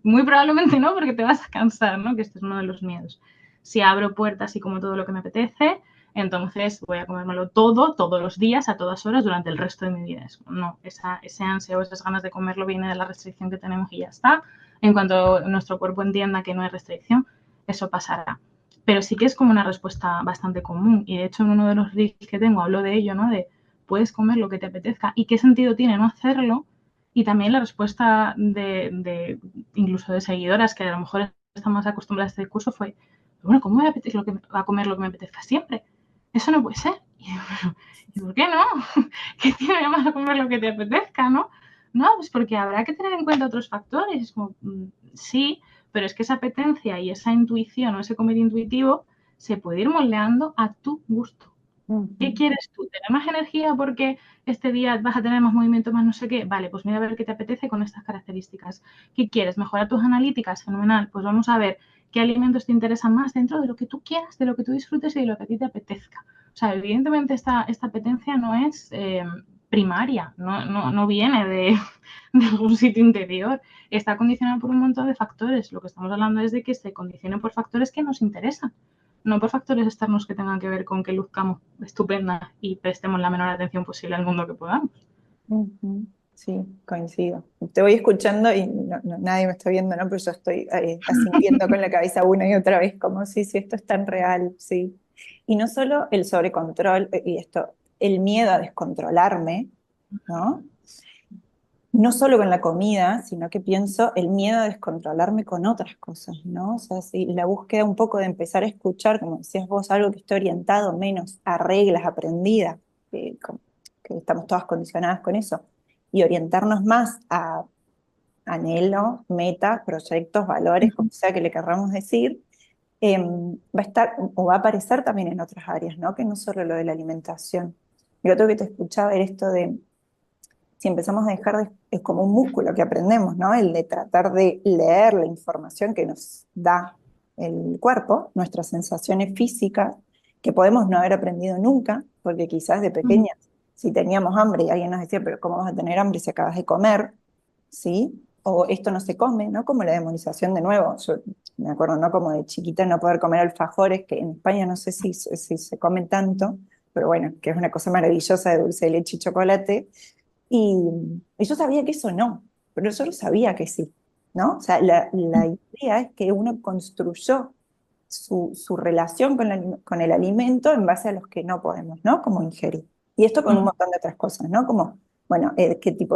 muy probablemente no, porque te vas a cansar, ¿no? Que este es uno de los miedos. Si abro puertas y como todo lo que me apetece, entonces voy a comérmelo todo, todos los días, a todas horas, durante el resto de mi vida. Es como, no, ese ansia o esas ganas de comerlo viene de la restricción que tenemos y ya está. En cuanto nuestro cuerpo entienda que no hay restricción, eso pasará. Pero sí que es como una respuesta bastante común. Y de hecho, en uno de los reels que tengo hablo de ello, ¿no? De puedes comer lo que te apetezca y qué sentido tiene no hacerlo. Y también la respuesta de incluso de seguidoras que a lo mejor están más acostumbradas a este discurso fue, bueno, ¿cómo voy a comer lo que me apetezca siempre? Eso no puede ser. ¿Y por qué no? ¿Qué tiene de malo comer lo que te apetezca, no? No, pues porque habrá que tener en cuenta otros factores. Como, sí, pero es que esa apetencia y esa intuición o ese comer intuitivo se puede ir moldeando a tu gusto. ¿Qué quieres tú? ¿Tener más energía porque este día vas a tener más movimiento, más no sé qué? Vale, pues mira a ver qué te apetece con estas características. ¿Qué quieres? ¿Mejorar tus analíticas? Fenomenal. Pues vamos a ver qué alimentos te interesan más dentro de lo que tú quieras, de lo que tú disfrutes y de lo que a ti te apetezca. O sea, evidentemente esta apetencia no es primaria, no viene de algún sitio interior. Está condicionada por un montón de factores. Lo que estamos hablando es de que se condicione por factores que nos interesan, no por factores externos que tengan que ver con que luzcamos estupenda y prestemos la menor atención posible al mundo que podamos. Sí, coincido. Te voy escuchando y nadie me está viendo, ¿no? Pero yo estoy asintiendo con la cabeza una y otra vez, como si esto es tan real, sí. Y no solo el sobrecontrol, y esto, el miedo a descontrolarme, ¿no? No solo con la comida, sino que pienso el miedo a descontrolarme con otras cosas, ¿no? O sea, sí, la búsqueda un poco de empezar a escuchar, como decías vos, algo que esté orientado menos a reglas aprendidas, que estamos todas condicionadas con eso, y orientarnos más a anhelo, metas, proyectos, valores, como sea que le querramos decir, va a estar o va a aparecer también en otras áreas, ¿no? Que no solo lo de la alimentación. Y otro que te escuchaba era esto de si empezamos a dejar de, es como un músculo que aprendemos, ¿no? El de tratar de leer la información que nos da el cuerpo, nuestras sensaciones físicas, que podemos no haber aprendido nunca, porque quizás de pequeñas, si teníamos hambre y alguien nos decía, pero ¿cómo vas a tener hambre si acabas de comer? ¿Sí? O esto no se come, ¿no? Como la demonización de nuevo. Yo me acuerdo, ¿no? Como de chiquita no poder comer alfajores, que en España no sé si se comen tanto, pero bueno, que es una cosa maravillosa de dulce de leche y chocolate, y yo sabía que eso no, pero yo lo sabía que sí, ¿no? O sea, la idea es que uno construyó su relación con el alimento en base a los que no podemos, ¿no? Como ingerir. Y esto con un montón de otras cosas, ¿no? Como, bueno, qué tipo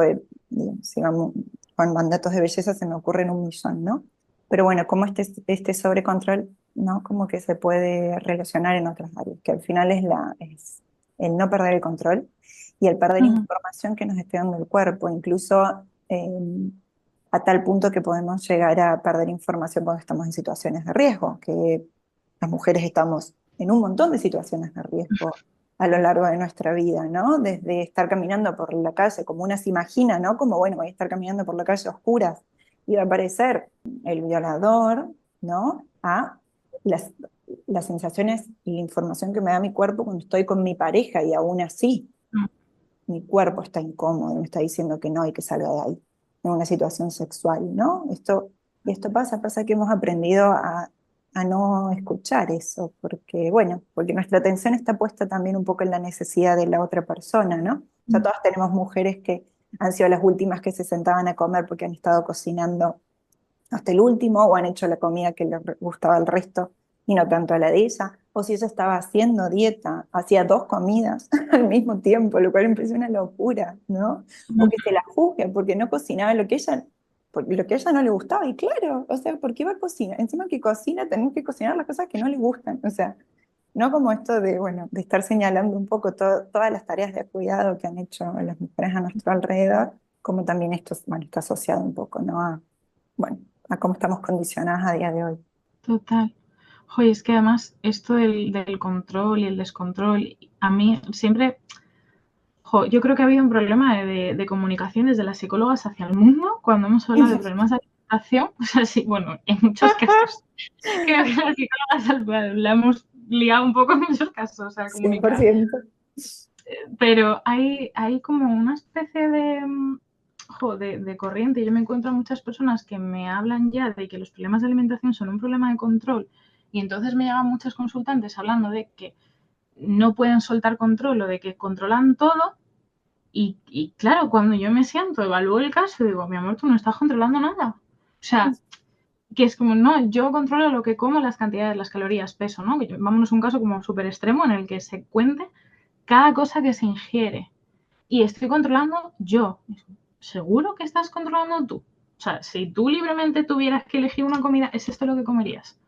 digamos, con mandatos de belleza se me ocurren un millón, ¿no? Pero bueno, como este sobrecontrol, ¿no? Como que se puede relacionar en otras áreas, que al final es el no perder el control y el perder información que nos esté dando el cuerpo, incluso a tal punto que podemos llegar a perder información cuando estamos en situaciones de riesgo, que las mujeres estamos en un montón de situaciones de riesgo a lo largo de nuestra vida, ¿no? Desde estar caminando por la calle, como una se imagina, ¿no? Como, bueno, voy a estar caminando por la calle a oscuras y va a aparecer el violador, ¿no? A las sensaciones y la información que me da mi cuerpo cuando estoy con mi pareja y aún así mi cuerpo está incómodo, me está diciendo que no y que salga de ahí, en una situación sexual, ¿no? Y esto pasa que hemos aprendido a no escuchar eso, porque, bueno, porque nuestra atención está puesta también un poco en la necesidad de la otra persona, ¿no? O sea, todas tenemos mujeres que han sido las últimas que se sentaban a comer porque han estado cocinando hasta el último o han hecho la comida que le gustaba al resto y no tanto a la de ella. O si ella estaba haciendo dieta, hacía dos comidas al mismo tiempo, lo cual me parece una locura, ¿no? O que se la juzgue porque no cocinaba lo que a ella no le gustaba. Y claro, o sea, ¿por qué va a cocinar? Encima que cocina, tenés que cocinar las cosas que no le gustan. O sea, no como esto de, bueno, de estar señalando un poco todas las tareas de cuidado que han hecho las mujeres a nuestro alrededor, como también esto, bueno, está asociado un poco, ¿no? Bueno, a cómo estamos condicionadas a día de hoy. Total. Oye, es que además esto del control y el descontrol, a mí siempre, yo creo que ha habido un problema de comunicación desde las psicólogas hacia el mundo cuando hemos hablado de problemas de alimentación. O sea, sí, bueno, en muchos casos creo que las psicólogas la hemos liado un poco en muchos casos a comunicar. 100%. Pero hay como una especie de corriente. Yo me encuentro a muchas personas que me hablan ya de que los problemas de alimentación son un problema de control y entonces me llegan muchos consultantes hablando de que no pueden soltar control o de que controlan todo y claro, cuando yo me siento, evalúo el caso y digo, mi amor, tú no estás controlando nada. O sea, que es como, no, yo controlo lo que como, las cantidades, las calorías, peso, ¿no? Vámonos a un caso como súper extremo en el que se cuente cada cosa que se ingiere y estoy controlando yo. ¿Seguro que estás controlando tú? O sea, si tú libremente tuvieras que elegir una comida, ¿es esto lo que comerías?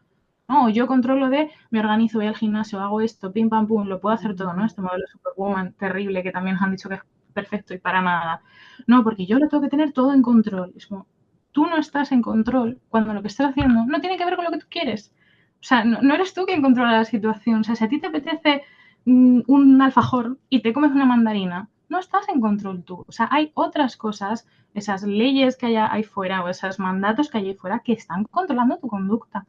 No, yo controlo me organizo, voy al gimnasio, hago esto, pim pam pum, lo puedo hacer todo, ¿no? Este modelo Superwoman terrible que también nos han dicho que es perfecto y para nada. No, porque yo lo tengo que tener todo en control. Es como, tú no estás en control cuando lo que estás haciendo no tiene que ver con lo que tú quieres. O sea, no eres tú quien controla la situación. O sea, si a ti te apetece un alfajor y te comes una mandarina, no estás en control tú. O sea, hay otras cosas, esas leyes que hay ahí fuera o esos mandatos que hay ahí fuera que están controlando tu conducta.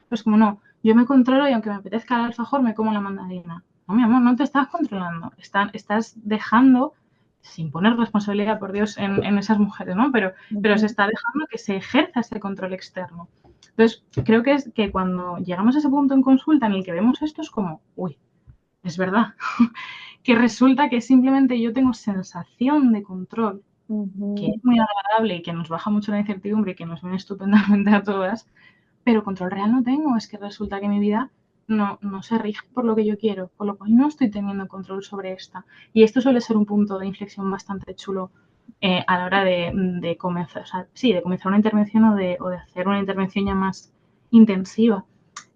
Pues como no, yo me controlo y aunque me apetezca el alfajor, me como la mandarina. No, mi amor, no te estás controlando. Estás dejando, sin poner responsabilidad, por Dios, en esas mujeres, ¿no? Pero se está dejando que se ejerza ese control externo. Entonces, creo que es que cuando llegamos a ese punto en consulta en el que vemos esto, es como, uy, es verdad. Que resulta que simplemente yo tengo sensación de control, que es muy agradable y que nos baja mucho la incertidumbre y que nos viene estupendamente a todas, pero control real no tengo. Es que resulta que mi vida no se rige por lo que yo quiero, por lo cual no estoy teniendo control sobre esta. Y esto suele ser un punto de inflexión bastante chulo a la hora de comenzar, o sea, sí, de comenzar una intervención o de hacer una intervención ya más intensiva.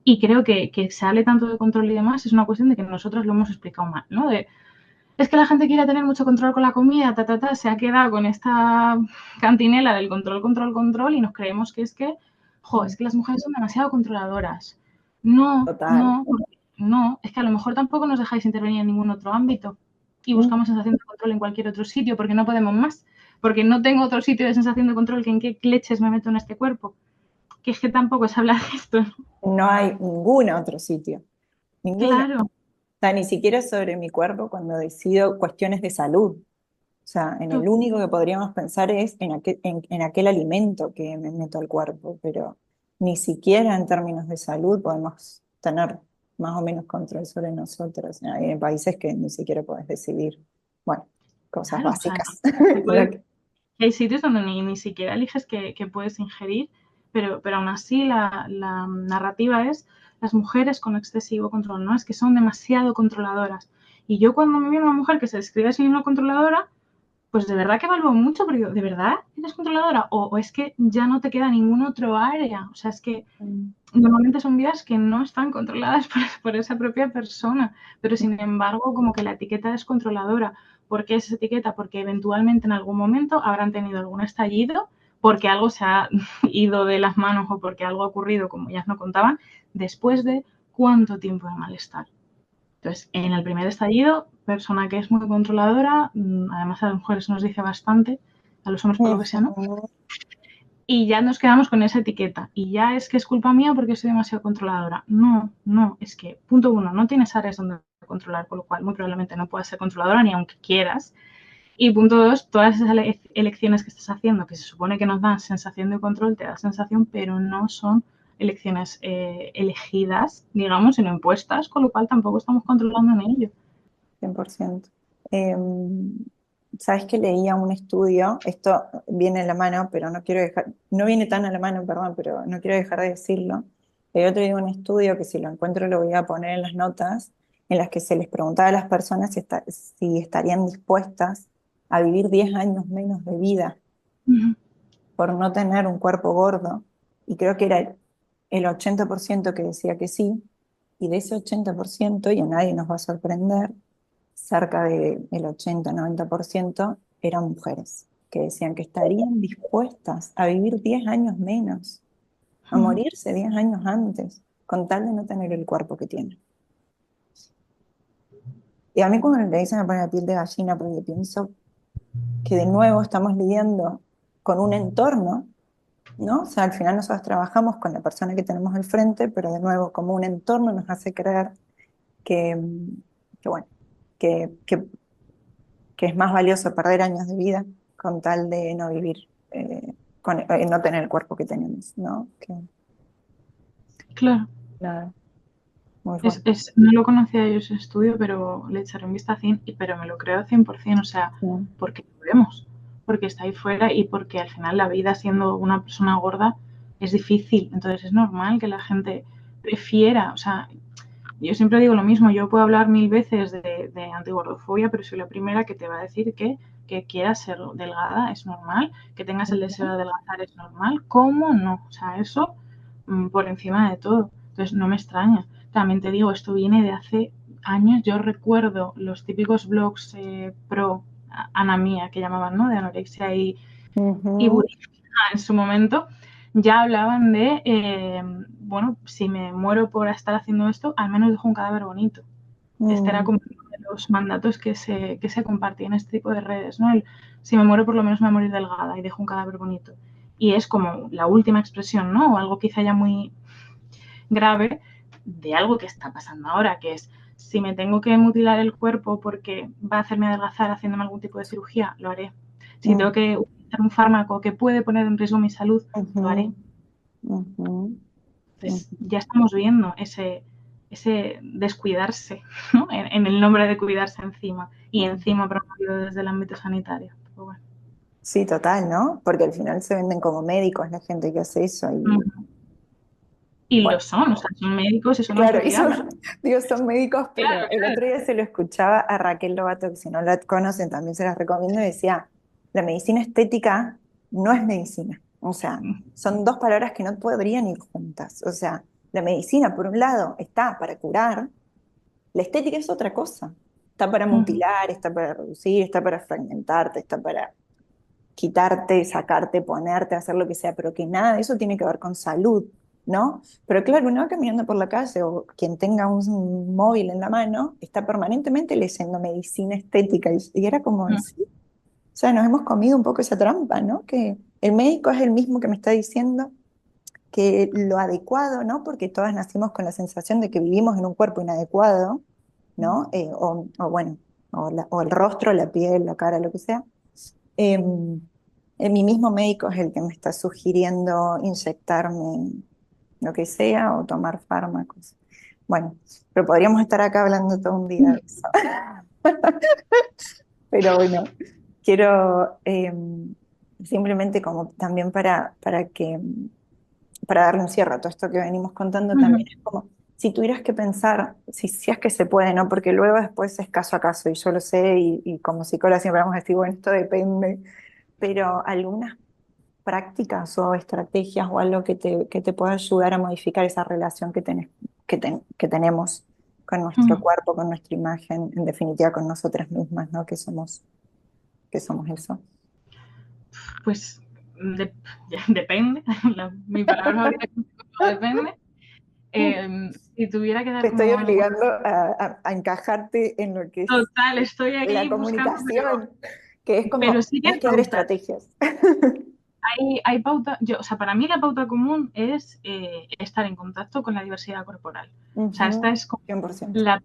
Y creo que se hable tanto de control y demás es una cuestión de que nosotros lo hemos explicado mal, ¿no? Es que la gente quiere tener mucho control con la comida, se ha quedado con esta cantinela del control, control, control y nos creemos que es que las mujeres son demasiado controladoras. No, Total. no, no, es que a lo mejor tampoco nos dejáis intervenir en ningún otro ámbito y buscamos sensación de control en cualquier otro sitio porque no podemos más, porque no tengo otro sitio de sensación de control que en qué leches me meto en este cuerpo. Que es que tampoco es hablar de esto. No hay ningún otro sitio, ninguno. Claro. O sea, ni siquiera sobre mi cuerpo cuando decido cuestiones de salud. O sea, en el único que podríamos pensar es en aquel alimento que me meto al cuerpo, pero ni siquiera en términos de salud podemos tener más o menos control sobre nosotros. Hay países que ni siquiera puedes decidir, bueno, cosas Claro, o sea, básicas. no puedes, hay sitios donde ni siquiera eliges que puedes ingerir, pero aún así la narrativa es las mujeres con excesivo control, ¿no? Es que son demasiado controladoras. Y yo cuando me viene una mujer que se describe así una controladora, pues de verdad que evalúo mucho, porque digo, ¿de verdad eres controladora? O es que ya no te queda ningún otro área. O sea, es que normalmente son vidas que no están controladas por esa propia persona, pero sin embargo como que la etiqueta es controladora. ¿Por qué es esa etiqueta? Porque eventualmente en algún momento habrán tenido algún estallido, porque algo se ha ido de las manos o porque algo ha ocurrido, como ellas no contaban, después de cuánto tiempo de malestar. Entonces, en el primer estallido, persona que es muy controladora, además a las mujeres nos dice bastante, a los hombres por lo que sea, ¿no? Y ya nos quedamos con esa etiqueta. Y ya es que es culpa mía porque soy demasiado controladora. No, no, es que, punto uno, no tienes áreas donde controlar, con lo cual muy probablemente no puedas ser controladora ni aunque quieras. Y punto dos, todas esas elecciones que estás haciendo, que se supone que nos dan sensación de control, te da sensación, pero no son elecciones elegidas, digamos, sino impuestas, con lo cual tampoco estamos controlando en ello. 100%. Sabes que leía un estudio, esto viene a la mano, pero no quiero dejar, no viene tan a la mano, perdón, pero no quiero dejar de decirlo. El otro día un estudio que si lo encuentro lo voy a poner en las notas, en las que se les preguntaba a las personas si estarían dispuestas a vivir 10 años menos de vida por no tener un cuerpo gordo. Y creo que era el 80% que decía que sí, y de ese 80%, y a nadie nos va a sorprender, cerca del 80-90% eran mujeres, que decían que estarían dispuestas a vivir 10 años menos, a morirse 10 años antes, con tal de no tener el cuerpo que tienen. Y a mí cuando le dicen me pone la piel de gallina porque pienso que de nuevo estamos lidiando con un entorno, ¿no? O sea, al final nosotros trabajamos con la persona que tenemos al frente, pero de nuevo como un entorno nos hace creer que, que bueno, que, que, que es más valioso perder años de vida con tal de no vivir, no tener el cuerpo que tenemos, ¿no? Que Claro. nada, muy fuerte. No lo conocía yo ese estudio, pero le echaré un vistacín, pero me lo creo 100%, o sea, Sí. porque lo vemos, porque está ahí fuera y porque al final la vida siendo una persona gorda es difícil, entonces es normal que la gente prefiera, o sea, yo siempre digo lo mismo, yo puedo hablar 1000 veces de antigordofobia, pero soy la primera que te va a decir que quieras ser delgada es normal, que tengas el deseo de adelgazar es normal, ¿cómo no? O sea, eso por encima de todo, entonces no me extraña. También te digo, esto viene de hace años. Yo recuerdo los típicos blogs pro anamía que llamaban, ¿no? De anorexia y Ujú. bulimia en su momento. Ya hablaban de, bueno, si me muero por estar haciendo esto, al menos dejo un cadáver bonito. Este era Mm. como uno de los mandatos que se compartían en este tipo de redes, ¿no? Si me muero, por lo menos me voy a morir delgada y dejo un cadáver bonito. Y es como la última expresión, ¿no? O algo quizá ya muy grave de algo que está pasando ahora, que es si me tengo que mutilar el cuerpo porque va a hacerme adelgazar haciéndome algún tipo de cirugía, lo haré. Si tengo que utilizar un fármaco que puede poner en riesgo mi salud, lo haré. Ujú. Ujú. Entonces, Ujú. ya estamos viendo ese descuidarse, ¿no? En el nombre de cuidarse encima y Ujú. encima promovido desde el ámbito sanitario. Pero bueno. Sí, total, ¿no? Porque al final se venden como médicos la gente que hace eso y Y lo bueno, son, o sea, son médicos y son claro, y autoridad. son, digo, son médicos, pero Claro, el otro claro. día se lo escuchaba a Raquel Lobato, que si no la conocen también se las recomiendo, y decía, la medicina estética no es medicina. O sea, son dos palabras que no podrían ir juntas. O sea, la medicina, por un lado, está para curar, la estética es otra cosa. Está para mutilar, está para reducir, está para fragmentarte, está para quitarte, sacarte, ponerte, hacer lo que sea, pero que nada de eso tiene que ver con salud, ¿no? Pero claro, uno va caminando por la calle o quien tenga un móvil en la mano está permanentemente leyendo medicina estética y era como decir, o sea, nos hemos comido un poco esa trampa, ¿no? Que el médico es el mismo que me está diciendo que lo adecuado, ¿no? Porque todas nacimos con la sensación de que vivimos en un cuerpo inadecuado, ¿no? O bueno, o el rostro, la piel, la cara, lo que sea. Mi mismo médico es el que me está sugiriendo inyectarme lo que sea o tomar fármacos. Bueno, pero podríamos estar acá hablando todo un día de eso. Pero bueno, quiero simplemente como también para darle un cierre a todo esto que venimos contando también es como si tuvieras que pensar, si es que se puede, ¿no? Porque luego después es caso a caso y yo lo sé y como psicóloga siempre vamos a decir, bueno, esto depende, pero algunas prácticas o estrategias o algo que te pueda ayudar a modificar esa relación que tenemos con nuestro cuerpo, con nuestra imagen, en definitiva con nosotras mismas, ¿no? Que somos eso. Pues de- depende, mi palabra favorita es depende. Si tuviera que Te dar estoy como alguna... obligando a encajarte en lo que es Total, estoy la aquí buscando, comunicación, que es pero como, sí que hay hay que dar pautas. estrategias. Hay pauta, o sea, para mí la pauta común es estar en contacto con la diversidad corporal. O sea, esta Ujú. es como 100%. la,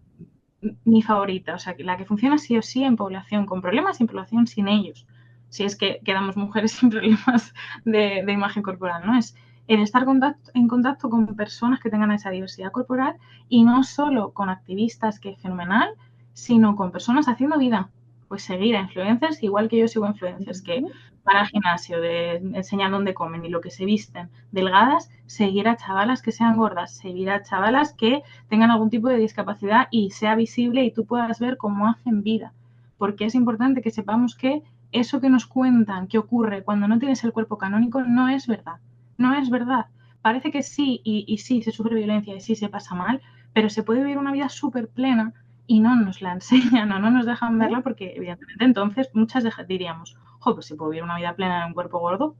mi favorita, o sea, la que funciona sí o sí en población con problemas y en población sin ellos. Si es que quedamos mujeres sin problemas de imagen corporal, ¿no? Es en estar en contacto con personas que tengan esa diversidad corporal y no solo con activistas, que es fenomenal, sino con personas haciendo vida. Pues seguir a influencers, igual que yo sigo influencers, que Ujú. van al gimnasio, enseñan dónde comen y lo que se visten, delgadas, seguir a chavalas que sean gordas, seguir a chavalas que tengan algún tipo de discapacidad y sea visible y tú puedas ver cómo hacen vida. Porque es importante que sepamos que eso que nos cuentan que ocurre cuando no tienes el cuerpo canónico no es verdad. No es verdad. Parece que sí, y sí se sufre violencia y sí se pasa mal, pero se puede vivir una vida súper plena y no nos la enseñan o no nos dejan verla porque, evidentemente, entonces muchas diríamos, jo, pues si puedo vivir una vida plena en un cuerpo gordo,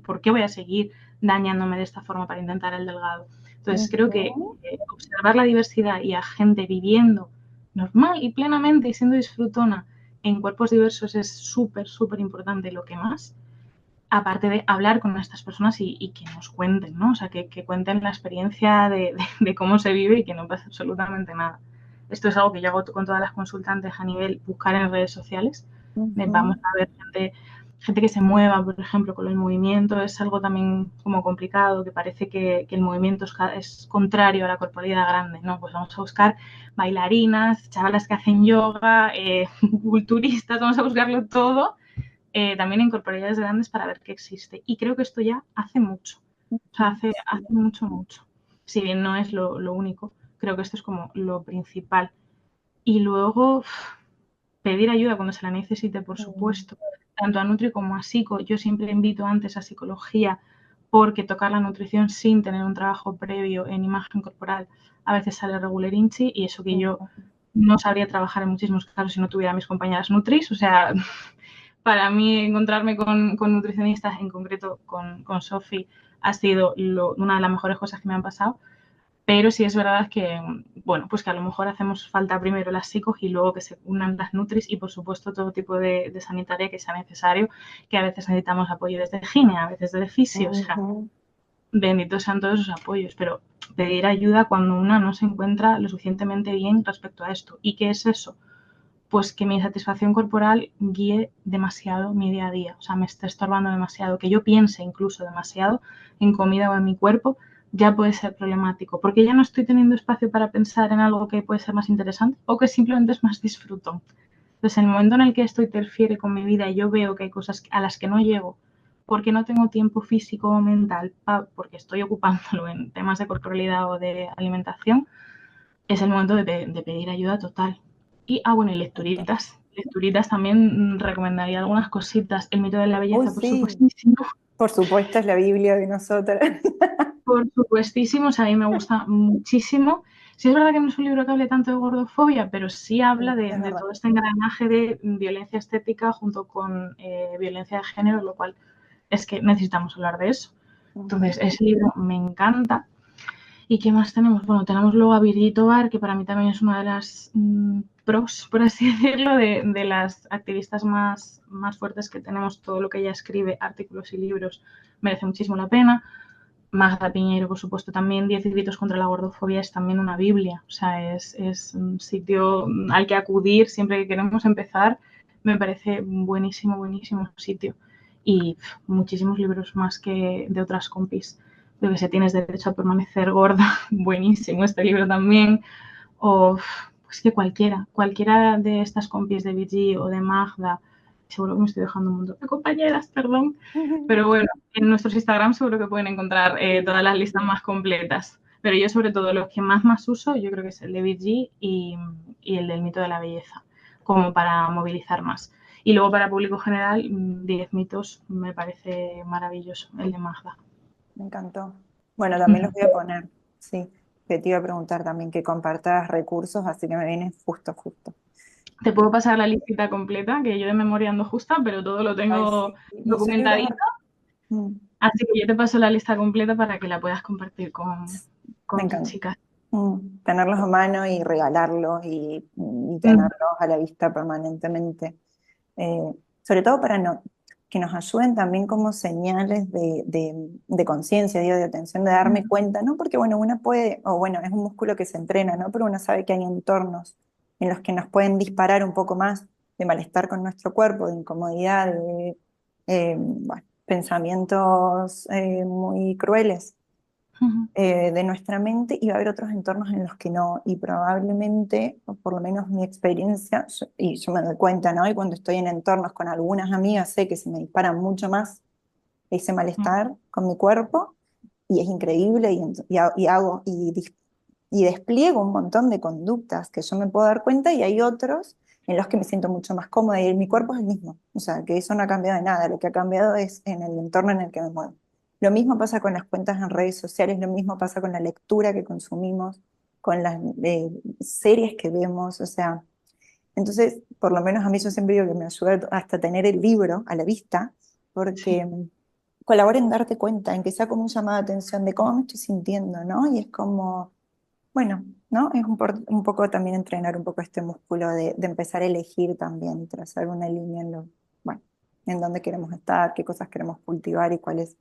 ¿por qué voy a seguir dañándome de esta forma para intentar el delgado? Entonces, creo que Ujú. observar la diversidad y a gente viviendo normal y plenamente y siendo disfrutona en cuerpos diversos es súper, súper importante lo que más, aparte de hablar con estas personas y que nos cuenten, ¿no? O sea, que cuenten la experiencia de cómo se vive y que no pasa absolutamente nada. Esto es algo que yo hago con todas las consultantes a nivel buscar en redes sociales. Vamos Ujú. a ver gente que se mueva, por ejemplo, con el movimiento. Es algo también como complicado, que parece que el movimiento es contrario a la corporalidad grande, ¿no? Pues vamos a buscar bailarinas, chavalas que hacen yoga, culturistas, vamos a buscarlo todo también en corporalidades grandes para ver qué existe. Y creo que esto ya hace mucho, o sea, hace Sí. mucho, mucho. Si bien no es lo único, creo que esto es como lo principal. Y luego pedir ayuda cuando se la necesite, por Mm. supuesto, tanto a Nutri como a Psico. Yo siempre invito antes a psicología porque tocar la nutrición sin tener un trabajo previo en imagen corporal a veces sale regulerinchi y eso que yo no sabría trabajar en muchísimos casos si no tuviera a mis compañeras Nutris. O sea, para mí encontrarme con nutricionistas, en concreto con Sofi, ha sido una de las mejores cosas que me han pasado. Pero sí es verdad que, bueno, pues que a lo mejor hacemos falta primero las psicos y luego que se unan las nutris y por supuesto todo tipo de sanitaria que sea necesario, que a veces necesitamos apoyo desde gine, a veces desde fisio, o sea, Ujú. benditos sean todos esos apoyos, pero pedir ayuda cuando una no se encuentra lo suficientemente bien respecto a esto. ¿Y qué es eso? Pues que mi satisfacción corporal guíe demasiado mi día a día, o sea, me esté estorbando demasiado, que yo piense incluso demasiado en comida o en mi cuerpo, ya puede ser problemático, porque ya no estoy teniendo espacio para pensar en algo que puede ser más interesante o que simplemente es más disfruto. Entonces, en el momento en el que esto interfiere con mi vida y yo veo que hay cosas a las que no llego porque no tengo tiempo físico o mental, porque estoy ocupándolo en temas de corporalidad o de alimentación, es el momento de pedir ayuda total. Y, bueno, y lecturitas. Lecturitas también recomendaría algunas cositas. El mito de la Uy, belleza, por sí, supuestísimo. por supuesto es la Biblia de nosotras. Por supuestísimo, o sea, a mí me gusta muchísimo. Sí es verdad que no es un libro que hable tanto de gordofobia, pero sí habla Sí, de, es de verdad. todo este engranaje de violencia estética junto con violencia de género, lo cual es que necesitamos hablar de eso. Entonces, Ujú. ese libro me encanta. ¿Y qué más tenemos? Bueno, tenemos luego a Birgit Tobar, que para mí también es una de las pros, por así decirlo, de las activistas más fuertes que tenemos. Todo lo que ella escribe, artículos y libros, merece muchísimo la pena. Magda Piñeiro, por supuesto, también 10 gritos contra la gordofobia es también una Biblia. O sea, es un sitio al que acudir siempre que queremos empezar. Me parece buenísimo, buenísimo sitio. Y muchísimos libros más que de otras compis. Lo que se tienes derecho a permanecer gorda. Buenísimo este libro también. O pues que cualquiera de estas compis de BG o de Magda, seguro que me estoy dejando un montón de compañeras, perdón, pero bueno, en nuestros Instagram seguro que pueden encontrar todas las listas más completas. Pero yo sobre todo los que más uso, yo creo que es el de BG y el del mito de la belleza, como para movilizar más. Y luego para público general, 10 mitos me parece maravilloso, el de Magda. Me encantó. Bueno, también los voy a poner, sí, que te iba a preguntar también que compartas recursos, así que me viene justo, justo. Te puedo pasar la listita completa, que yo de memoria ando justa, pero todo lo Ay, tengo sí. Y esos libros, documentadito. mm, Así que yo te paso la lista completa para que la puedas compartir me con tus encanta. chicas. Tenerlos a mano y regalarlos y Mm, tenerlos a la vista permanentemente. Eh, Sobre todo para que nos ayuden también como señales de conciencia, digo, de atención, de darme cuenta, ¿no? Porque bueno, uno puede, o bueno, es un músculo que se entrena, ¿no? Pero uno sabe que hay entornos en los que nos pueden disparar un poco más de malestar con nuestro cuerpo, de incomodidad, bueno, pensamientos muy crueles ujú, de nuestra mente y va a haber otros entornos en los que no. Y probablemente, o por lo menos mi experiencia, y yo me doy cuenta, ¿no? Y cuando estoy en entornos con algunas amigas, sé que se me dispara mucho más ese malestar con mi cuerpo y es increíble y hago y despliego un montón de conductas que yo me puedo dar cuenta y hay otros en los que me siento mucho más cómoda y mi cuerpo es el mismo. O sea, que eso no ha cambiado de nada, lo que ha cambiado es en el entorno en el que me muevo. Lo mismo pasa con las cuentas en redes sociales, lo mismo pasa con la lectura que consumimos, con las series que vemos, o sea, entonces, por lo menos a mí yo siempre digo que me ayuda hasta tener el libro a la vista, sí. porque colabora en darte cuenta, en que sea como un llamado de atención de cómo me estoy sintiendo, ¿no? Y es como, bueno, ¿no? Es un poco también entrenar un poco este músculo de empezar a elegir también, trazar una línea bueno, en dónde queremos estar, qué cosas queremos cultivar y cuáles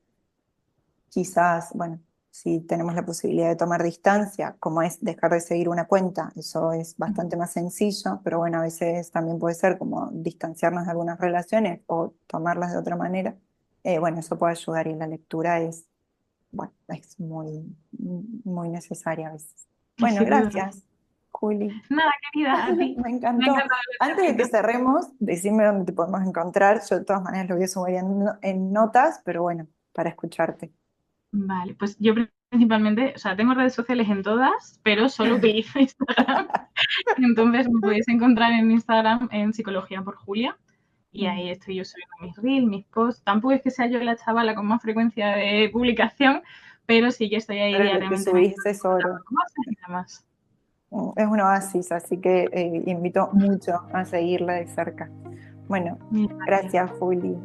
quizás, bueno, si tenemos la posibilidad de tomar distancia, como es dejar de seguir una cuenta, eso es bastante más sencillo, pero bueno, a veces también puede ser como distanciarnos de algunas relaciones o tomarlas de otra manera. Bueno, eso puede ayudar y la lectura es, bueno, es muy necesaria a veces. Bueno, Sí, todo el rato. gracias, Juli. Nada, querida, a ti. Me Me ha encantó. encantado Antes de que el cerremos, decime dónde te podemos encontrar. Yo de todas maneras lo voy a subir en notas, pero bueno, para escucharte. Vale, pues yo principalmente, o sea, tengo redes sociales en todas, pero solo utilizo Instagram. Entonces me podéis encontrar en Instagram en Psicología por Julia. Y Mm. ahí estoy yo subiendo mis reels, mis posts. Tampoco es que sea yo la chavala con más frecuencia de publicación, pero sí que estoy ahí Pero lo que diariamente metiendo subís es oro. cosas y demás. Es un oasis, así que invito mucho a seguirla de cerca. Bueno, Mil gracias. gracias, Juli.